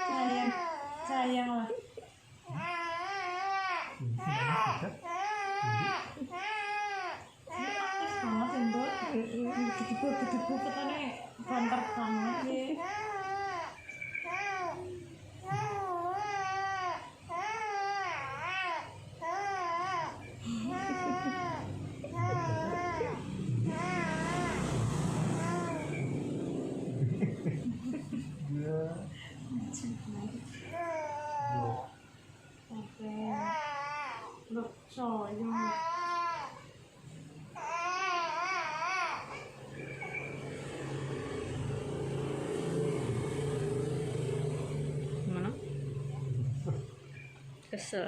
sayang sayang lah. Aktif banget Indul. Gitu katanya banter banget ya. Oke. Look, soalnya. Mana? Kesel.